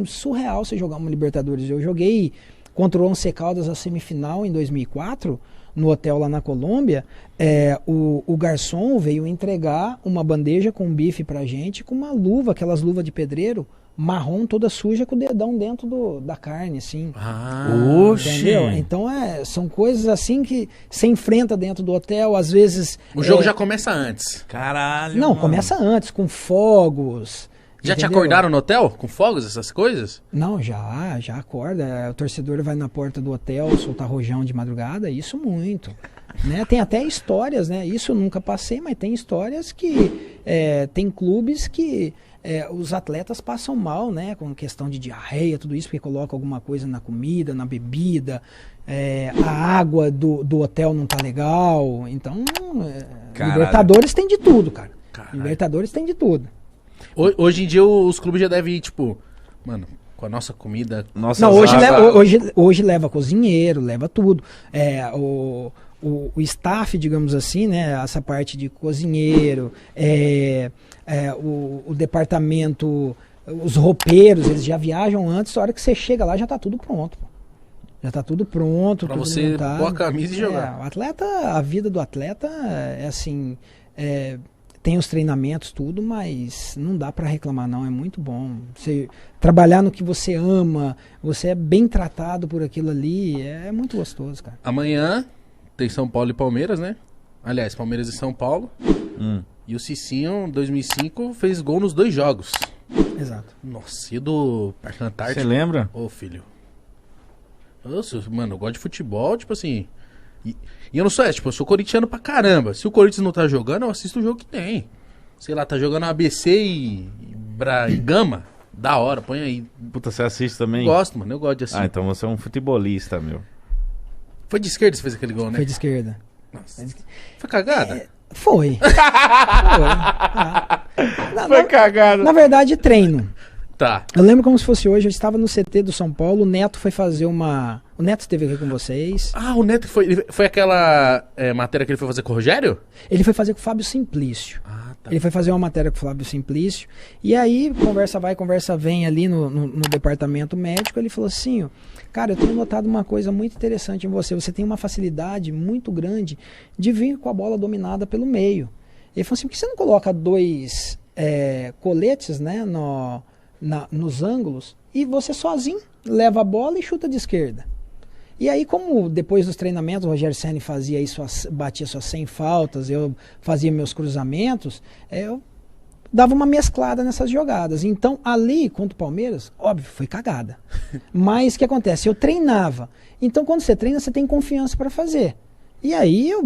surreal você jogar uma Libertadores. Eu joguei contra o Once Caldas a semifinal em 2004, no hotel lá na Colômbia. O garçom veio entregar uma bandeja com bife pra gente, com uma luva, aquelas luvas de pedreiro, marrom, toda suja, com o dedão dentro da carne, assim. Entendeu? Então são coisas assim que você enfrenta dentro do hotel, às vezes... O jogo já começa antes. Caralho, Não, mano. começa antes, com fogos. Já te entendeu? acordaram no hotel? Com fogos, essas coisas? Não, já acorda. O torcedor vai na porta do hotel soltar rojão de madrugada, isso muito. Né? Tem até histórias, né? Isso eu nunca passei, mas tem histórias que tem clubes que os atletas passam mal, né? Com questão de diarreia, tudo isso, porque coloca alguma coisa na comida, na bebida, a água do hotel não tá legal. Então, Libertadores tem de tudo, cara. Caralho. Libertadores tem de tudo. Hoje em dia os clubes já devem ir, tipo, mano, com a nossa comida... Nossa, Não, hoje leva cozinheiro, leva tudo. O staff, digamos assim, né? Essa parte de cozinheiro, o departamento, os roupeiros, eles já viajam antes, a hora que você chega lá já tá tudo pronto. Pô. Já tá tudo pronto. Pra tudo você montado. pôr a camisa e jogar. O atleta, a vida do atleta é assim... tem os treinamentos, tudo, mas não dá pra reclamar não, é muito bom. Você trabalhar no que você ama, você é bem tratado por aquilo ali, é muito gostoso, cara. Amanhã tem São Paulo e Palmeiras, né? Aliás, Palmeiras e São Paulo. E o Cicinho, em 2005, fez gol nos 2 jogos. Exato. Nossa, e do Parque Antártico? Você lembra? Ô, filho. Nossa, mano, eu gosto de futebol, tipo assim... E eu não sou tipo, eu sou corintiano pra caramba. Se o Corinthians não tá jogando, eu assisto o jogo que tem. Sei lá, tá jogando ABC e Gama. Da hora, põe aí. Puta, você assiste também? Gosto, mano, eu gosto de assistir. Ah, então você é um futebolista, meu. Foi de esquerda que você fez aquele gol, né? Foi de esquerda. Nossa. Foi cagada? Foi. Foi cagado. Na verdade, treino. Tá. Eu lembro como se fosse hoje, eu estava no CT do São Paulo, o Neto foi fazer uma... O Neto esteve aqui com vocês. Ah, o Neto foi aquela matéria que ele foi fazer com o Rogério? Ele foi fazer com o Fábio Simplício. Ah, tá. Ele foi fazer uma matéria com o Fábio Simplício. E aí, conversa vai, conversa vem ali no departamento médico. Ele falou assim, ó, cara, eu tenho notado uma coisa muito interessante em você. Você tem uma facilidade muito grande de vir com a bola dominada pelo meio. Ele falou assim, por que você não coloca 2 coletes, né, nos ângulos, e você sozinho leva a bola e chuta de esquerda? E aí, como depois dos treinamentos o Rogério Ceni fazia isso, batia suas 100 faltas, eu fazia meus cruzamentos, eu dava uma mesclada nessas jogadas. Então, ali, contra o Palmeiras, óbvio, foi cagada. Mas o que acontece? Eu treinava. Então, quando você treina, você tem confiança para fazer. E aí, eu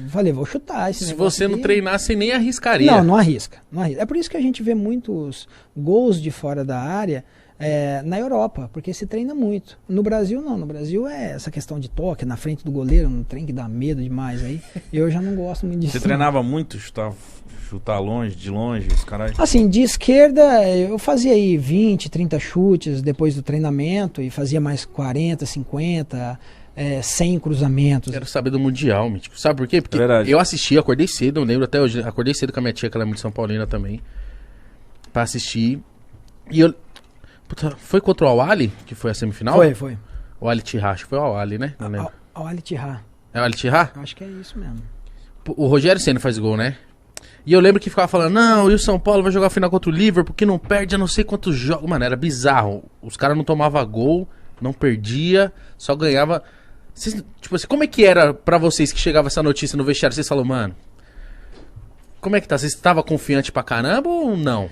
falei, vou chutar esse Se negócio você não aqui. treinasse, você nem arriscaria. Não arrisca, não arrisca. É por isso que a gente vê muitos gols de fora da área na Europa, porque se treina muito. No Brasil, não. No Brasil é essa questão de toque na frente do goleiro, um trem que dá medo demais aí. Eu já não gosto muito disso. Você treinava muito, chutar longe, de longe, os caras... Assim, de esquerda, eu fazia aí 20, 30 chutes depois do treinamento e fazia mais 40, 50... 100 cruzamentos. Quero saber do Mundial, Mítico. Sabe por quê? Porque Verdade. eu assisti, acordei cedo, eu lembro até hoje. Acordei cedo com a minha tia, que ela é muito São Paulina também, pra assistir. E eu... Puta, foi contra o Al-Ahly, que foi a semifinal? Foi. O Al-Ittihad, acho que foi o Al-Ahly, né? Não lembro. Ao Al-Ittihad. É o Al-Ittihad? Acho que é isso mesmo. O Rogério Ceni faz gol, né? E eu lembro que ficava falando, não, e o São Paulo vai jogar a final contra o Liverpool, porque não perde a não sei quantos jogos. Mano, era bizarro. Os caras não tomavam gol, não perdia, só ganhava... Vocês, tipo assim, como é que era pra vocês que chegava essa notícia no vestiário? Vocês falaram, mano, como é que tá? Vocês estavam confiante pra caramba ou não?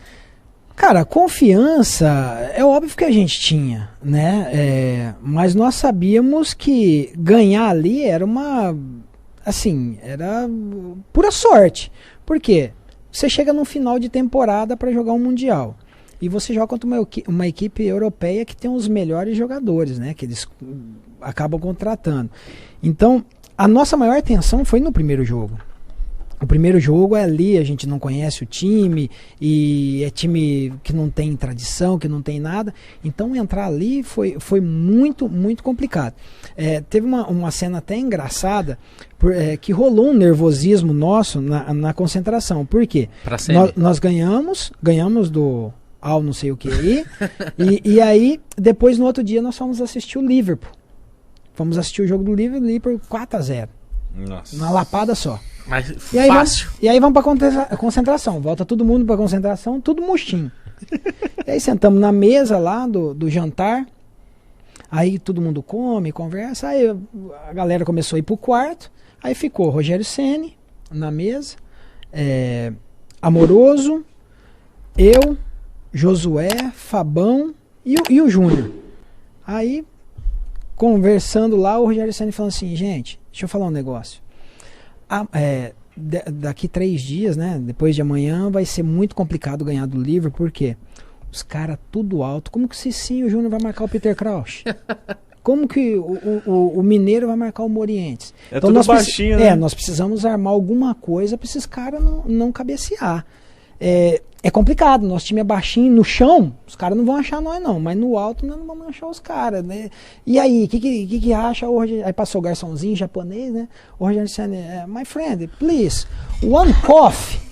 Cara, confiança é óbvio que a gente tinha, né? Mas nós sabíamos que ganhar ali era era pura sorte. Por quê? Você chega no final de temporada pra jogar um Mundial. E você joga contra uma equipe europeia que tem os melhores jogadores, né? Que eles acabam contratando. Então, a nossa maior tensão foi no primeiro jogo. O primeiro jogo é ali, a gente não conhece o time, e é time que não tem tradição, que não tem nada. Então, entrar ali foi muito, muito complicado. Teve uma cena até engraçada, que rolou um nervosismo nosso na concentração. Por quê? Nós ganhamos ao não sei o que aí. E aí, depois no outro dia, nós fomos assistir o Liverpool. Fomos assistir o jogo do Liverpool 4-0. Nossa. Na lapada só. Mas E aí, fácil. e aí vamos pra concentração. Volta todo mundo pra concentração, tudo murchinho. E aí sentamos na mesa lá do jantar. Aí todo mundo come, conversa. Aí a galera começou a ir pro quarto. Aí ficou Rogério Ceni na mesa. Amoroso, eu, Josué, Fabão e o Júnior. Aí, conversando lá, o Rogério Ceni falando assim, gente, deixa eu falar um negócio. Daqui 3 dias, né, depois de amanhã, vai ser muito complicado ganhar do Liverpool, por quê? Os caras tudo alto. Como que o Cicinho Júnior vai marcar o Peter Crouch? Como que o Mineiro vai marcar o Morientes? Então tudo baixinho, né? Nós precisamos armar alguma coisa para esses caras não cabecear. É complicado, nosso time é baixinho, no chão, os caras não vão achar nós não, mas no alto nós não vamos achar os caras, né? E aí, o que acha hoje? Aí passou o garçomzinho japonês, né? O Rogério Ceni, my friend, please, one coffee.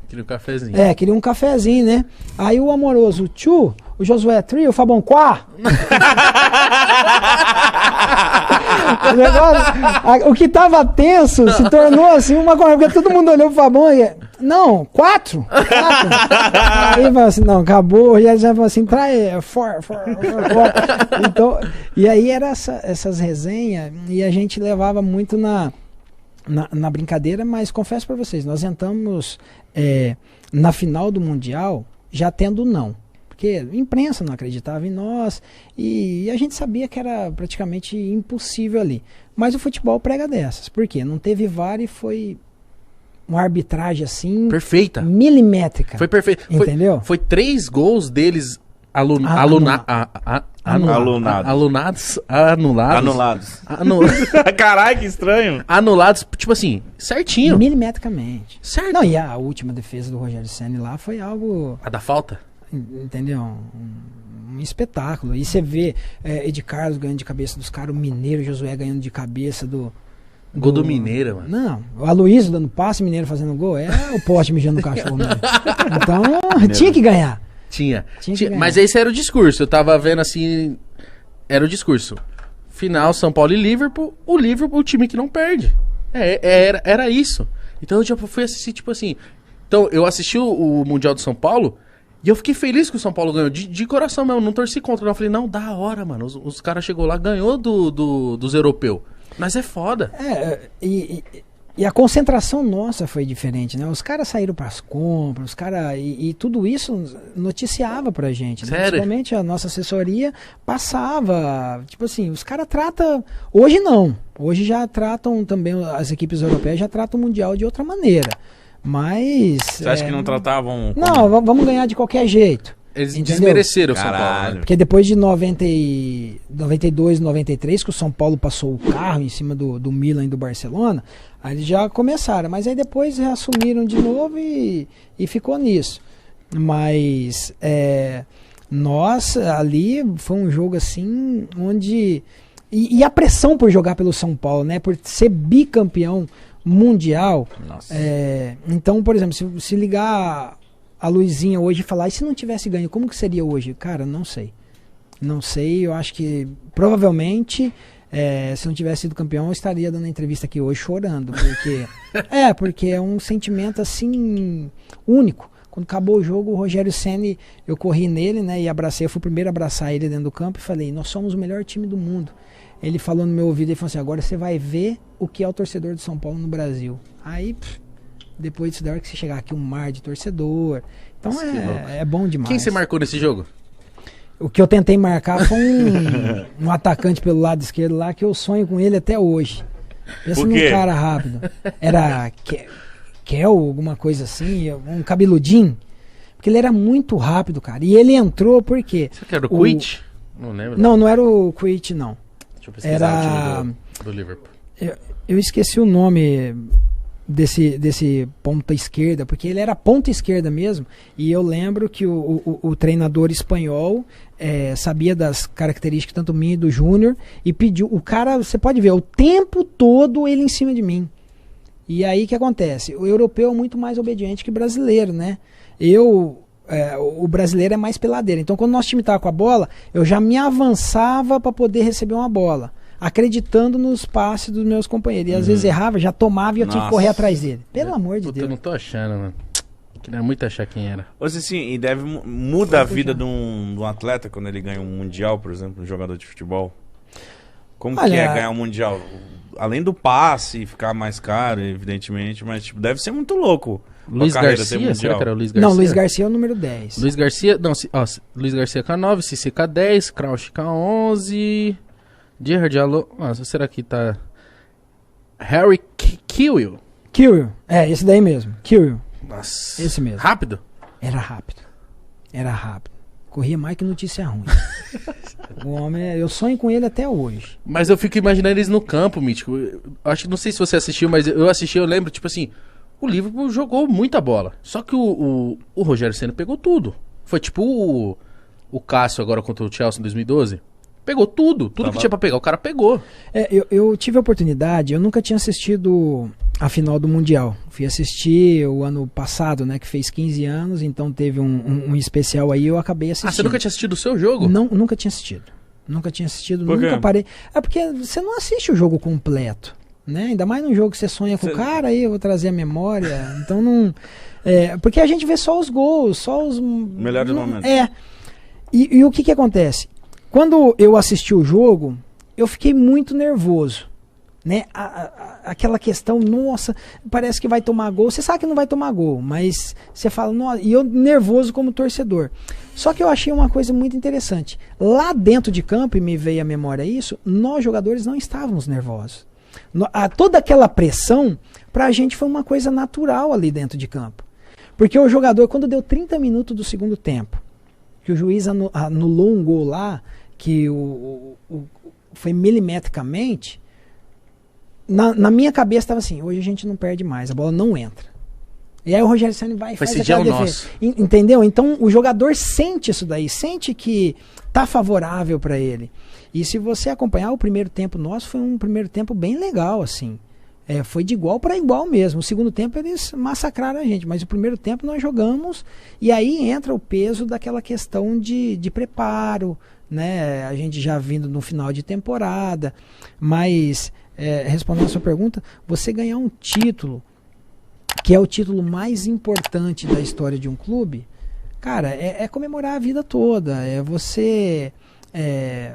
Queria um cafezinho. Queria um cafezinho, né? Aí o Amoroso, 2, o Josué 3, o Fabão 4. O que tava tenso se tornou assim uma coisa, porque todo mundo olhou pro Fabão e... Não, 4. Aí falou assim, não, acabou. E aí já falou assim, trai, 4. Então, e aí era essas resenhas, e a gente levava muito na brincadeira, mas confesso pra vocês, nós entramos na final do Mundial já tendo não. Porque a imprensa não acreditava em nós e a gente sabia que era praticamente impossível ali. Mas o futebol prega dessas. Por quê? Não teve VAR e foi uma arbitragem assim... Perfeita. Milimétrica. Foi perfeito. Entendeu? Foi 3 gols deles anulados. Caralho, que estranho. Anulados, tipo assim, certinho. Milimetricamente. Certo. Não, e a última defesa do Rogério Ceni lá foi algo... A da falta? Entendeu? Um espetáculo. E você vê Ed Carlos ganhando de cabeça dos caras, o Mineiro, Josué ganhando de cabeça Gol do Mineiro, mano. Não, o Aloysio dando passe, Mineiro fazendo gol, o poste mijando no cachorro mesmo. Então, tinha que ganhar. Tinha. Ganhar. Mas esse era o discurso. Eu tava vendo assim. Era o discurso. Final, São Paulo e Liverpool. O Liverpool, o time que não perde. Era isso. Então eu já fui assistir, tipo assim. Então eu assisti o Mundial de São Paulo. E eu fiquei feliz que o São Paulo ganhou. De coração mesmo. Não torci contra. Eu falei, não, da hora, mano. Os caras chegou lá, ganhou dos europeus. Mas é foda. E a concentração nossa foi diferente, né? Os caras saíram pras compras, os caras... E tudo isso noticiava pra gente. Né? Principalmente a nossa assessoria passava... Tipo assim, os caras tratam... Hoje não. Hoje já tratam também... As equipes europeias já tratam o Mundial de outra maneira. Mas... Você acha que não tratavam... Não, vamos ganhar de qualquer jeito. Eles desmereceram o São Paulo. Né? Porque depois de 92, 93, que o São Paulo passou o carro em cima do Milan e do Barcelona, aí eles já começaram. Mas aí depois reassumiram de novo e ficou nisso. Mas nós ali foi um jogo assim onde... E a pressão por jogar pelo São Paulo, né? Por ser bicampeão mundial. Nossa. Então, por exemplo, se ligar... a Luizinha hoje e falar, e se não tivesse ganho, como que seria hoje? Cara, não sei. Não sei, eu acho que provavelmente, se não tivesse sido campeão, eu estaria dando entrevista aqui hoje chorando, porque porque é um sentimento assim, único. Quando acabou o jogo, o Rogério Ceni, eu corri nele, né, e abracei, eu fui o primeiro a abraçar ele dentro do campo e falei, nós somos o melhor time do mundo. Ele falou no meu ouvido, ele falou assim, agora você vai ver o que é o torcedor de São Paulo no Brasil. Aí... Depois disso, da hora que você chegar aqui, um mar de torcedor. Então é bom demais. Quem você marcou nesse jogo? O que eu tentei marcar foi um atacante pelo lado esquerdo lá, que eu sonho com ele até hoje. Pensa num cara rápido. Era Kel, alguma coisa assim, um cabeludinho. Porque ele era muito rápido, cara. E ele entrou por quê? Você quer o Quit? Não lembro. Não era o Quit, não. Deixa eu pesquisar o time do Liverpool. Eu esqueci o nome... Desse ponta esquerda, porque ele era ponta esquerda mesmo, e eu lembro que o treinador espanhol sabia das características tanto minha e do Júnior, e pediu, o cara, você pode ver, o tempo todo ele em cima de mim. E aí o que acontece? O europeu é muito mais obediente que o brasileiro, né? Eu o brasileiro é mais peladeiro. Então, quando o nosso time estava com a bola, eu já me avançava para poder receber uma bola, acreditando nos passes dos meus companheiros. E às vezes errava, já tomava e eu tinha que correr atrás dele. Pelo amor de Deus. Eu não tô achando, mano. Queria muito achar quem era. Você sim, e muda a vida de um atleta quando ele ganha um mundial, por exemplo, um jogador de futebol? Como que é ganhar um mundial? Além do passe, ficar mais caro, evidentemente, mas tipo, deve ser muito louco. Luiz Garcia? Será que era o Luiz Garcia? Não, Luiz Garcia é o número 10. Luiz Garcia, não, Luiz Garcia K9, Cici K10, Crouch K11, Gerard Allo... Nossa, será que tá... Harry Kewell. Kewell, esse daí mesmo, Kewell. Nossa. Esse mesmo. Rápido? Era rápido. Corria mais que notícia ruim. O homem, eu sonho com ele até hoje. Mas eu fico imaginando eles no campo, Mítico. Acho que não sei se você assistiu, mas eu assisti, eu lembro, tipo assim, o Liverpool jogou muita bola. Só que o Rogério Ceni pegou tudo. Foi tipo o Cássio agora contra o Chelsea em 2012. Pegou tudo que tinha pra pegar, o cara pegou. Eu tive a oportunidade, eu nunca tinha assistido a final do Mundial. Fui assistir o ano passado, né, que fez 15 anos, então teve um especial aí, eu acabei assistindo. Ah, você nunca tinha assistido o seu jogo? Não, nunca tinha assistido. Nunca parei. É porque você não assiste o jogo completo, né? Ainda mais num jogo que você sonha com o cara, aí eu vou trazer a memória. Então não... porque a gente vê só os gols, só os... Melhores momentos. E o que acontece? Quando eu assisti o jogo, eu fiquei muito nervoso, né? Aquela questão, nossa, parece que vai tomar gol. Você sabe que não vai tomar gol, mas você fala, nossa, e eu nervoso como torcedor. Só que eu achei uma coisa muito interessante. Lá dentro de campo, e me veio à memória isso, nós jogadores não estávamos nervosos. Toda aquela pressão, pra gente foi uma coisa natural ali dentro de campo. Porque o jogador, quando deu 30 minutos do segundo tempo, que o juiz anulou um gol lá, que foi milimetricamente, na minha cabeça estava assim, hoje a gente não perde mais, a bola não entra. E aí o Rogério Ceni vai e faz aquela defesa. Entendeu? Então o jogador sente isso daí, sente que tá favorável para ele. E se você acompanhar o primeiro tempo nosso, foi um primeiro tempo bem legal, assim. Foi de igual para igual mesmo. O segundo tempo eles massacraram a gente, mas o primeiro tempo nós jogamos, e aí entra o peso daquela questão de preparo, né? A gente já vindo no final de temporada, mas respondendo a sua pergunta, você ganhar um título, que é o título mais importante da história de um clube, cara, é comemorar a vida toda,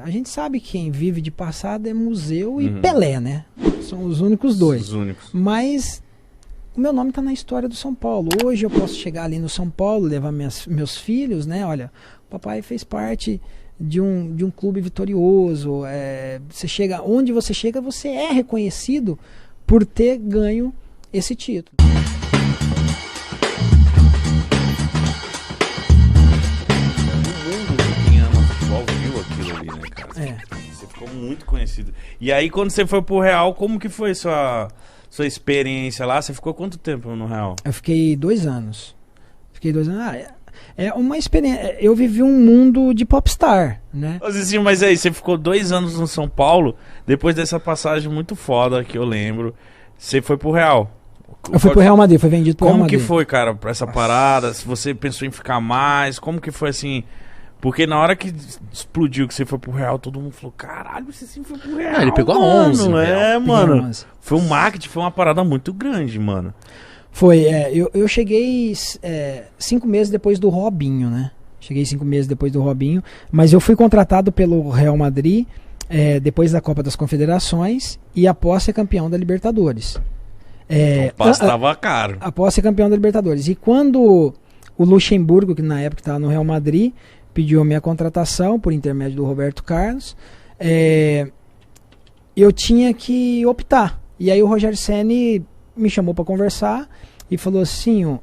a gente sabe que quem vive de passado é Museu e Pelé, né? São os únicos dois. Mas o meu nome está na história do São Paulo. Hoje eu posso chegar ali no São Paulo, levar meus filhos, né? Olha, o papai fez parte de um clube vitorioso. Você chega, onde você chega, você é reconhecido por ter ganho esse título. Você ficou muito conhecido. E aí, quando você foi pro Real, como que foi sua experiência lá? Você ficou quanto tempo no Real? Eu fiquei 2 anos. É uma experiência. Eu vivi um mundo de popstar, né? Mas aí, você ficou 2 anos no São Paulo, depois dessa passagem muito foda que eu lembro, você foi pro Real. Eu fui pro Real Madrid, foi vendido pro Real Madrid. Como que foi, cara, pra essa parada? Se você pensou em ficar mais, como que foi assim... Porque na hora que explodiu que você foi pro Real, todo mundo falou, caralho, você sim foi pro Real. Ele pegou a 11. Mano. Foi um marketing, foi uma parada muito grande, mano. Foi, eu cheguei 5 meses depois do Robinho, né? Cheguei 5 meses depois do Robinho, mas eu fui contratado pelo Real Madrid depois da Copa das Confederações e após ser campeão da Libertadores. O passe tava caro. Após ser campeão da Libertadores. E quando o Luxemburgo, que na época estava no Real Madrid, pediu a minha contratação por intermédio do Roberto Carlos, eu tinha que optar. E aí o Rogério Ceni me chamou para conversar e falou assim,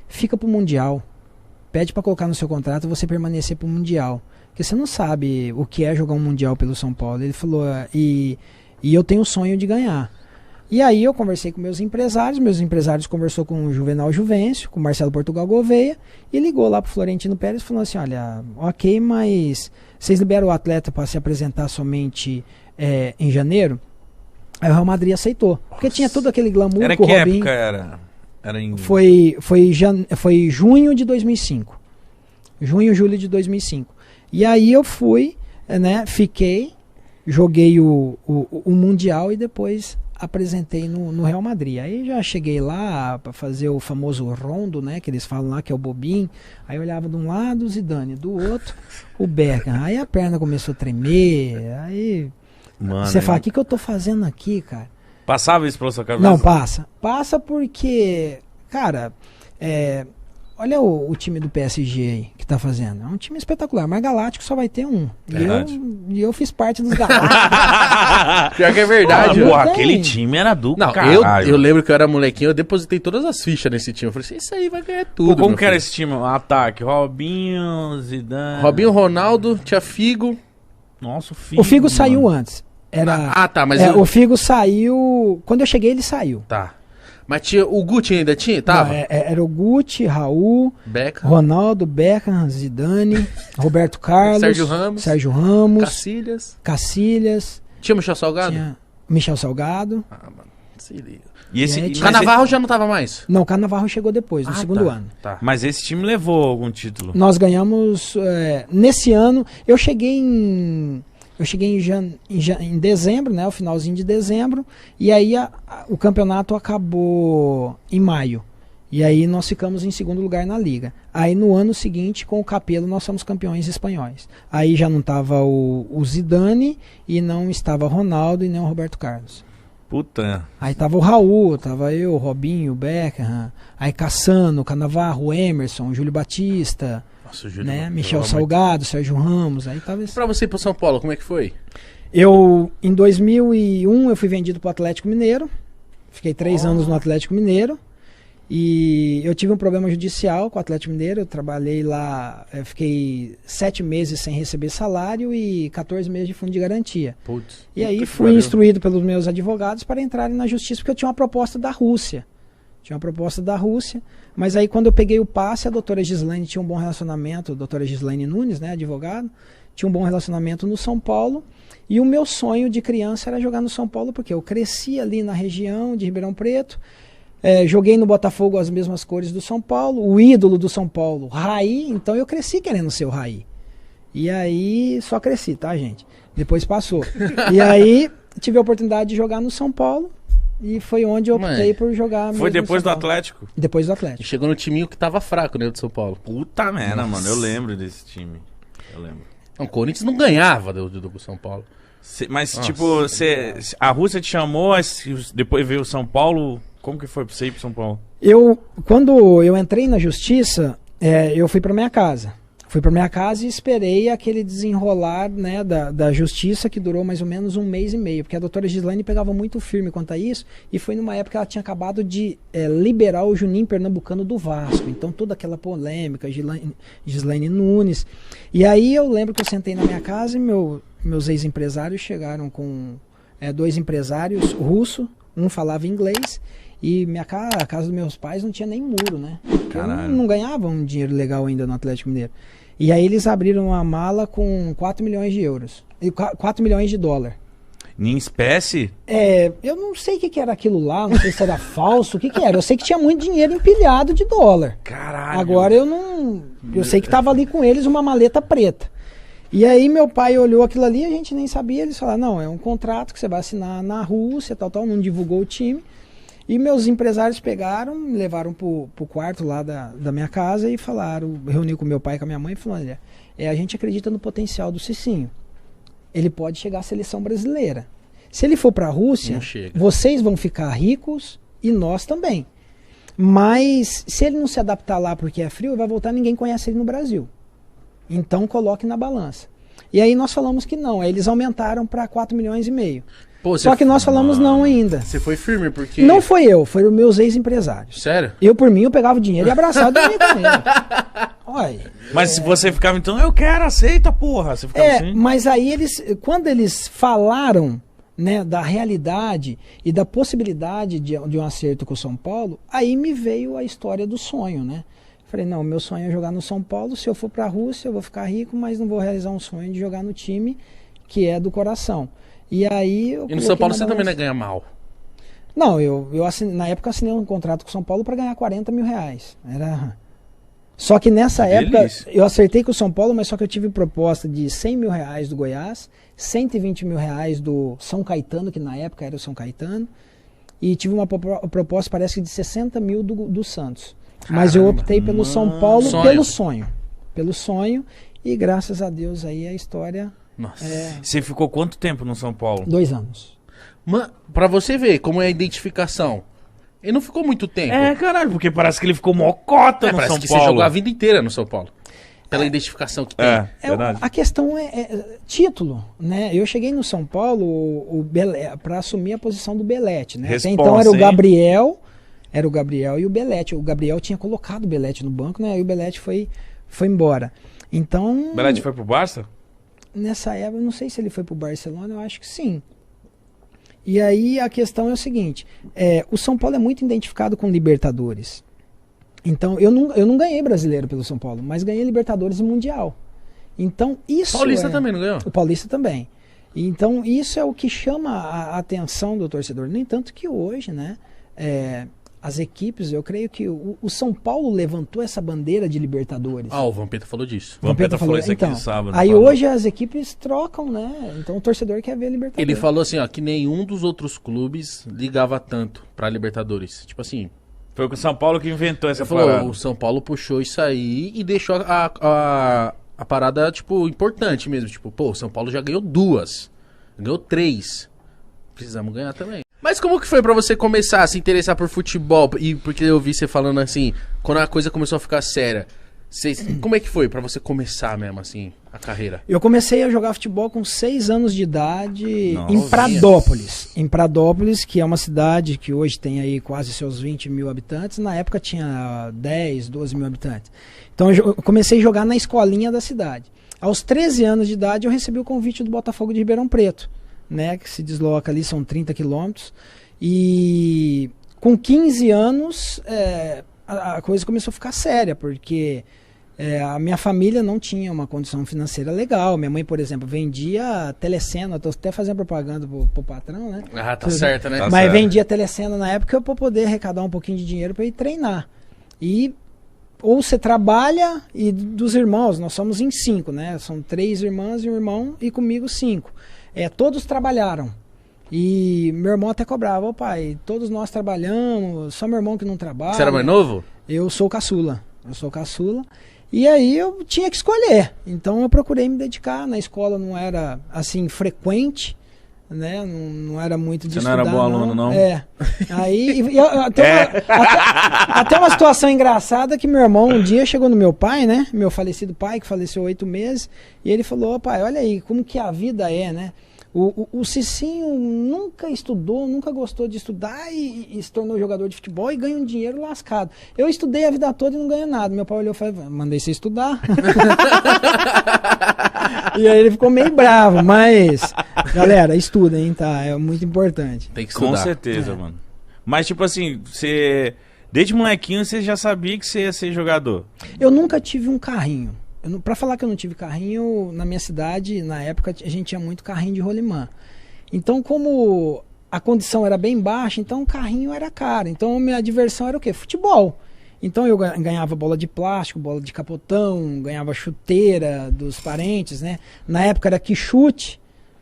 fica pro Mundial, pede para colocar no seu contrato você permanecer pro Mundial, porque você não sabe o que é jogar um Mundial pelo São Paulo. Ele falou, e eu tenho o sonho de ganhar. E aí eu conversei com meus empresários conversou com o Juvenal Juvencio, com o Marcelo Portugal Gouveia, e ligou lá pro Florentino Pérez e falou assim, olha, ok, mas vocês liberam o atleta para se apresentar somente em janeiro? Aí o Real Madrid aceitou, porque tinha todo aquele glamour com o Robinho. Época era? Era em... Foi junho de 2005. Junho, julho de 2005. E aí eu fui, né, fiquei, joguei o Mundial e depois apresentei no Real Madrid. Aí já cheguei lá para fazer o famoso rondo, né, que eles falam lá, que é o bobinho. Aí eu olhava de um lado o Zidane, do outro o Beckham. Aí a perna começou a tremer, aí você fala, o que eu tô fazendo aqui, cara? Passava isso pela sua cabeça? Não, passa. Passa porque, cara, olha o time do PSG aí que tá fazendo. É um time espetacular, mas Galáctico só vai ter um. E eu fiz parte dos Galácticos. Pior que é verdade. Porra, aquele time era do caralho. Eu lembro que eu era molequinho, eu depositei todas as fichas nesse time. Eu falei assim, isso aí vai ganhar tudo. Pô, como que era esse time? Ataque, Robinho, Zidane... Robinho, Ronaldo, tinha Figo. Nossa, o Figo. O Figo saiu antes. Tá, mas... O Figo saiu... Quando eu cheguei, ele saiu. Tá. Mas tinha, o Guti ainda tinha? Tava? Não, era o Guti, Raul, Beckham. Ronaldo, Beckham, Zidane, Roberto Carlos, Sérgio Ramos, Cacilhas. Tinha Michel Salgado? Tinha Michel Salgado. Ah, mano, se liga. E esse Cannavaro já não tava mais? Não, o Cannavaro chegou depois, no segundo ano. Tá. Mas esse time levou algum título? Nós ganhamos, nesse ano, eu cheguei em dezembro, né, o finalzinho de dezembro, e aí o campeonato acabou em maio. E aí nós ficamos em segundo lugar na liga. Aí no ano seguinte, com o Capello, nós somos campeões espanhóis. Aí já não estava o Zidane, e não estava Ronaldo e nem o Roberto Carlos. Puta. Aí tava o Raul, tava eu, o Robinho, o Beckham, aí Cassano, Cannavaro, o Emerson, o Júlio Batista... Nossa, Júlio, né? Michel Salgado, Sérgio Ramos, aí tava... Pra você ir pro São Paulo, como é que foi? Em 2001, eu fui vendido pro Atlético Mineiro, fiquei 3 anos no Atlético Mineiro, e eu tive um problema judicial com o Atlético Mineiro, eu trabalhei lá, fiquei 7 meses sem receber salário e 14 meses de fundo de garantia. Putz, e aí fui instruído pelos meus advogados para entrarem na justiça, porque eu tinha uma proposta da Rússia. Mas aí quando eu peguei o passe, a doutora Gislaine tinha um bom relacionamento, a doutora Gislaine Nunes, né, advogado, tinha um bom relacionamento no São Paulo, e o meu sonho de criança era jogar no São Paulo, porque eu cresci ali na região de Ribeirão Preto, joguei no Botafogo as mesmas cores do São Paulo, o ídolo do São Paulo, Raí, então eu cresci querendo ser o Raí. E aí, só cresci, tá, gente? Depois passou. E aí, tive a oportunidade de jogar no São Paulo, e foi onde eu optei por jogar. Foi depois do Atlético? Depois do Atlético. E chegou no timinho que tava fraco, né, do São Paulo. Puta merda, mano. Eu lembro desse time. Não, o Corinthians não ganhava do São Paulo. Mas, tipo, a Rússia te chamou, depois veio o São Paulo. Como que foi pra você ir pro São Paulo? Quando eu entrei na justiça, eu fui pra minha casa. Fui para minha casa e esperei aquele desenrolar, né, da justiça, que durou mais ou menos 1 mês e meio, porque a doutora Gislaine pegava muito firme quanto a isso, e foi numa época que ela tinha acabado de liberar o Juninho Pernambucano do Vasco, então toda aquela polêmica, Gislaine Nunes. E aí eu lembro que eu sentei na minha casa e meus ex-empresários chegaram com 2 empresários russos, um falava inglês, e a casa dos meus pais não tinha nem muro, né? Eu não ganhava um dinheiro legal ainda no Atlético Mineiro. E aí eles abriram uma mala com 4 milhões de euros. E 4 milhões de dólar. Em espécie? Eu não sei o que era aquilo lá, não sei se era falso, o que era. Eu sei que tinha muito dinheiro empilhado de dólar. Caralho. Agora eu sei que tava ali com eles uma maleta preta. E aí meu pai olhou aquilo ali, a gente nem sabia, eles falaram, não, é um contrato que você vai assinar na Rússia, tal, não divulgou o time. E meus empresários pegaram, me levaram pro quarto lá da minha casa e falaram, reuni com meu pai e com a minha mãe e falaram, olha, a gente acredita no potencial do Cicinho. Ele pode chegar à seleção brasileira. Se ele for para a Rússia, vocês vão ficar ricos e nós também. Mas se ele não se adaptar lá porque é frio, vai voltar, ninguém conhece ele no Brasil. Então coloque na balança. E aí nós falamos que não, aí eles aumentaram para 4 milhões e meio. Pô, só que nós falamos não ainda. Você foi firme porque... Não foi eu, foram meus ex-empresários. Sério? Eu, por mim, eu pegava o dinheiro e abraçava e com ele. Olha, mas se você ficava, então, eu quero, aceita, porra. Você ficava assim? Mas aí quando eles falaram, né, da realidade e da possibilidade de um acerto com o São Paulo, aí me veio a história do sonho, né? Falei, não, meu sonho é jogar no São Paulo, se eu for pra Rússia eu vou ficar rico, mas não vou realizar um sonho de jogar no time que é do coração. E aí e no São Paulo você também não ganha mal? Não, eu assinei, na época eu assinei um contrato com o São Paulo para ganhar 40 mil reais. Só que nessa época eu acertei com o São Paulo, mas só que eu tive proposta de 100 mil reais do Goiás, 120 mil reais do São Caetano, que na época era o São Caetano, e tive uma proposta, parece que de 60 mil do Santos. Mas eu optei pelo São Paulo pelo sonho, e graças a Deus aí a história... Nossa. Você ficou quanto tempo no São Paulo? 2 anos. Pra você ver como é a identificação. Ele não ficou muito tempo. Caralho, porque parece que ele ficou mó cota no São Paulo. Parece que você jogou a vida inteira no São Paulo. Pela identificação que tem. Verdade. A questão é título, né? Eu cheguei no São Paulo para assumir a posição do Belete, né? Até então era o Gabriel e o Belete. O Gabriel tinha colocado o Belete no banco, né? E o Belete foi embora. Então... O Belete foi pro Barça? Nessa época, eu não sei se ele foi pro Barcelona, eu acho que sim. E aí a questão é o seguinte, o São Paulo é muito identificado com Libertadores. Então, eu não ganhei brasileiro pelo São Paulo, mas ganhei Libertadores e Mundial. Então, isso... Paulista também não ganhou? O Paulista também. Então, isso é o que chama a atenção do torcedor. No entanto que hoje, né, as equipes, eu creio que o São Paulo levantou essa bandeira de Libertadores. O Vampeta falou disso. O Vampeta falou isso aqui no sábado. Aí hoje as equipes trocam, né? Então o torcedor quer ver Libertadores. Ele falou assim, ó, que nenhum dos outros clubes ligava tanto pra Libertadores. Tipo assim... Foi o São Paulo que inventou essa parada. parada. O São Paulo puxou isso aí e deixou a parada, tipo, importante mesmo. Tipo, pô, o São Paulo já ganhou 2. Ganhou 3. Precisamos ganhar também. Mas como que foi pra você começar a se interessar por futebol? E porque eu vi você falando assim, quando a coisa começou a ficar séria. Como é que foi pra você começar mesmo, assim, a carreira? Eu comecei a jogar futebol com 6 anos de idade em Pradópolis. Em Pradópolis, que é uma cidade que hoje tem aí quase seus 20 mil habitantes. Na época tinha 10, 12 mil habitantes. Então eu comecei a jogar na escolinha da cidade. Aos 13 anos de idade eu recebi o convite do Botafogo de Ribeirão Preto, né, que se desloca ali, são 30 quilômetros. E com 15 anos a coisa começou a ficar séria, porque... a minha família não tinha uma condição financeira legal. Minha mãe, por exemplo, vendia telecena. Estou até fazendo propaganda pro patrão, né? Tá certo, né? Mas vendia telecena na época para poder arrecadar um pouquinho de dinheiro para ir treinar. E ou você trabalha, e dos irmãos, nós somos em 5, né? São 3 irmãs e um irmão, e comigo 5. Todos trabalharam. E meu irmão até cobrava: pai, todos nós trabalhamos, só meu irmão que não trabalha. Você era mais novo? Eu sou caçula. E aí eu tinha que escolher. Então eu procurei me dedicar. Na escola não era assim frequente, né? Não era muito de Você estudar. Não era bom aluno, não? Aí até uma situação engraçada que meu irmão um dia chegou no meu pai, né? Meu falecido pai, que faleceu 8 meses, e ele falou: pai, olha aí como que a vida é, né? O Cicinho nunca estudou, nunca gostou de estudar e se tornou jogador de futebol e ganha um dinheiro lascado. Eu estudei a vida toda e não ganho nada. Meu pai olhou e falou: mandei você estudar. E aí ele ficou meio bravo, mas... Galera, estudem, tá? É muito importante. Tem que estudar. Com certeza, mano. Mas tipo assim, você... Desde molequinho você já sabia que você ia ser jogador? Eu nunca tive um carrinho. Pra falar que eu não tive carrinho, na minha cidade, na época, a gente tinha muito carrinho de rolimã. Então, como a condição era bem baixa, então o carrinho era caro. Então, a minha diversão era o quê? Futebol. Então, eu ganhava bola de plástico, bola de capotão, ganhava chuteira dos parentes, né? Na época era quichute,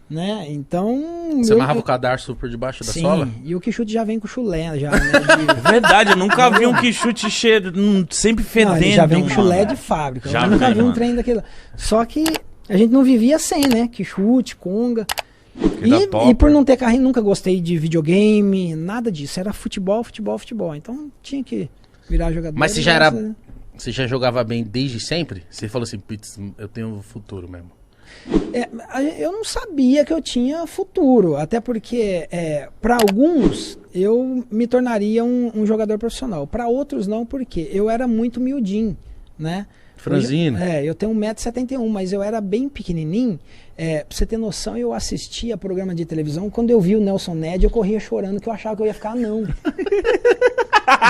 né? Então... Você amarrava o cadarço por debaixo da sola? Sim, e o quichute já vem com chulé, já, né? Verdade, eu nunca vi um quichute cheiro, sempre fedendo. Não, ele já vem com chulé de fábrica. Eu nunca vi um trem daquele. Só que a gente não vivia sem, né? Quichute, conga. E por não ter carrinho, nunca gostei de videogame, nada disso. Era futebol. Então tinha que virar jogador. Mas você já jogava bem desde sempre? Você falou assim: putz, eu tenho futuro mesmo. Eu não sabia que eu tinha futuro, até porque para alguns eu me tornaria um jogador profissional, para outros não, porque eu era muito miudinho, né? Franzino. Eu tenho 1,71 m, mas eu era bem pequenininho. Pra você ter noção, eu assistia programa de televisão, quando eu vi o Nelson Ned, eu corria chorando, que eu achava que eu ia ficar anão.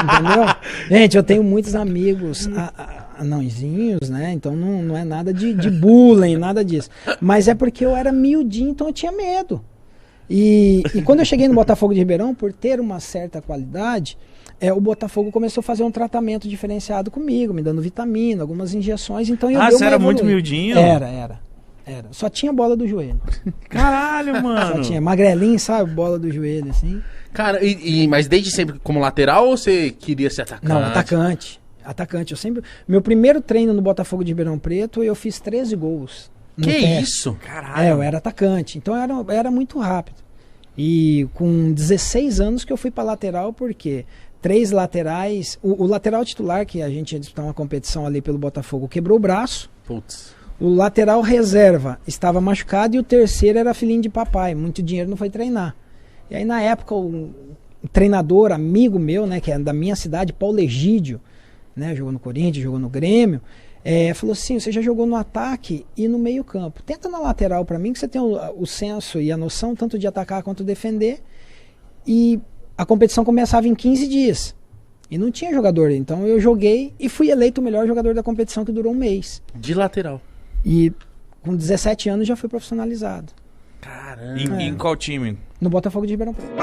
Entendeu? Gente, eu tenho muitos amigos anãozinhos, né? Então não é nada de bullying, nada disso. Mas é porque eu era miudinho, então eu tinha medo. E quando eu cheguei no Botafogo de Ribeirão, por ter uma certa qualidade, o Botafogo começou a fazer um tratamento diferenciado comigo, me dando vitamina, algumas injeções, então eu dei você uma era muito evoluída. miudinho? Era. Só tinha bola do joelho. Caralho, Só mano. tinha magrelinho, sabe? Bola do joelho, assim. Cara, mas desde sempre como lateral ou você queria ser atacante? Não, atacante. Eu sempre... Meu primeiro treino no Botafogo de Ribeirão Preto, eu fiz 13 gols. no Que teste. isso? Caralho. Eu era atacante, então eu era muito rápido. E com 16 anos que eu fui pra lateral, porque 3 laterais... O lateral titular, que a gente ia disputar uma competição ali pelo Botafogo, quebrou o braço. Putz. O lateral reserva estava machucado e o terceiro era filhinho de papai. Muito dinheiro, não foi treinar. E aí, na época, um treinador, amigo meu, né, que é da minha cidade, Paulo Egídio, né, jogou no Corinthians, jogou no Grêmio, falou assim, você já jogou no ataque e no meio campo. Tenta na lateral para mim, que você tem o senso e a noção tanto de atacar quanto defender. E a competição começava em 15 dias. E não tinha jogador. Então eu joguei e fui eleito o melhor jogador da competição, que durou um mês. De lateral. E com 17 anos já fui profissionalizado. Caramba. Em qual time? No Botafogo de Ribeirão Preto.